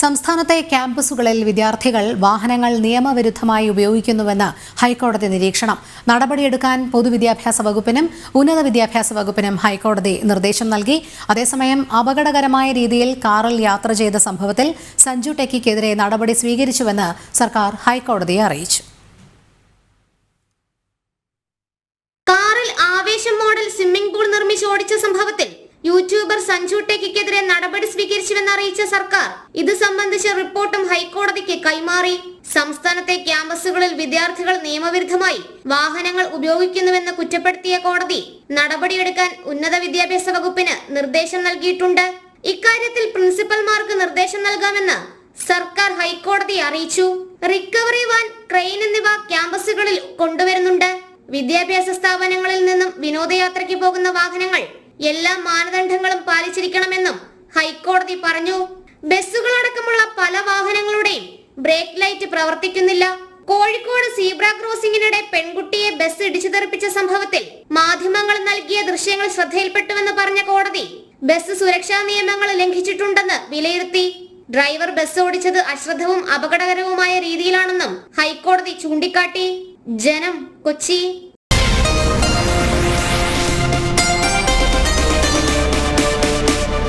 സംസ്ഥാനത്തെ ക്യാമ്പസുകളിൽ വിദ്യാർത്ഥികൾ വാഹനങ്ങൾ നിയമവിരുദ്ധമായി ഉപയോഗിക്കുന്നുവെന്ന് ഹൈക്കോടതി നിരീക്ഷണം. നടപടിയെടുക്കാൻ പൊതുവിദ്യാഭ്യാസ വകുപ്പിനും ഉന്നത വിദ്യാഭ്യാസ വകുപ്പിനും ഹൈക്കോടതി നിർദ്ദേശം നൽകി. അതേസമയം അപകടകരമായ രീതിയിൽ കാറിൽ യാത്ര ചെയ്ത സംഭവത്തിൽ സഞ്ജു ടെക്കിക്കെതിരെ നടപടി സ്വീകരിച്ചുവെന്ന് സർക്കാർ ഹൈക്കോടതിയെ അറിയിച്ചു. കാറിൽ ആവേശം മോഡൽ സ്വിമ്മിംഗ് പൂൾ നിർമ്മിച്ച് ഓടിച്ച സംഭവത്തിൽ യൂട്യൂബർ സഞ്ജു ടെക്കിക്കെതിരെ നടപടി സ്വീകരിച്ചുവെന്ന് അറിയിച്ച സർക്കാർ ഇത് സംബന്ധിച്ച റിപ്പോർട്ടും ഹൈക്കോടതിക്ക് കൈമാറി. സംസ്ഥാനത്തെ ക്യാമ്പസുകളിൽ വിദ്യാർത്ഥികൾ നിയമവിരുദ്ധമായി വാഹനങ്ങൾ ഉപയോഗിക്കുന്നുവെന്ന് കുറ്റപ്പെടുത്തിയ കോടതി നടപടിയെടുക്കാൻ ഉന്നത വിദ്യാഭ്യാസ വകുപ്പിന് നിർദ്ദേശം നൽകിയിട്ടുണ്ട്. ഇക്കാര്യത്തിൽ പ്രിൻസിപ്പൽമാർക്ക് നിർദ്ദേശം നൽകാമെന്ന് സർക്കാർ ഹൈക്കോടതിയെ അറിയിച്ചു. റിക്കവറി വാൻ, ക്രെയിൻ എന്നിവ ക്യാമ്പസുകളിൽ കൊണ്ടുവരുന്നുണ്ട്. വിദ്യാഭ്യാസ സ്ഥാപനങ്ങളിൽ നിന്നും വിനോദയാത്രയ്ക്ക് പോകുന്ന വാഹനങ്ങൾ എല്ലാ മാനദണ്ഡങ്ങളും പാലിച്ചിരിക്കണമെന്നും ഹൈക്കോടതി പറഞ്ഞു. ബസ്സുകളടക്കമുള്ള പല വാഹനങ്ങളുടെയും ബ്രേക്ക് ലൈറ്റ് പ്രവർത്തിക്കുന്നില്ല. കോഴിക്കോട് സീബ്ര ക്രോസിംഗിനിടെ പെൺകുട്ടിയെ ബസ് ഇടിച്ചു തെറിപ്പിച്ച സംഭവത്തിൽ മാധ്യമങ്ങൾ നൽകിയ ദൃശ്യങ്ങൾ ശ്രദ്ധയിൽപ്പെട്ടുവെന്ന് പറഞ്ഞ കോടതി ബസ് സുരക്ഷാ നിയമങ്ങൾ ലംഘിച്ചിട്ടുണ്ടെന്ന് വിലയിരുത്തി. ഡ്രൈവർ ബസ് ഓടിച്ചത് അശ്രദ്ധവും അപകടകരവുമായ രീതിയിലാണെന്നും ഹൈക്കോടതി ചൂണ്ടിക്കാട്ടി. ജനം, കൊച്ചി.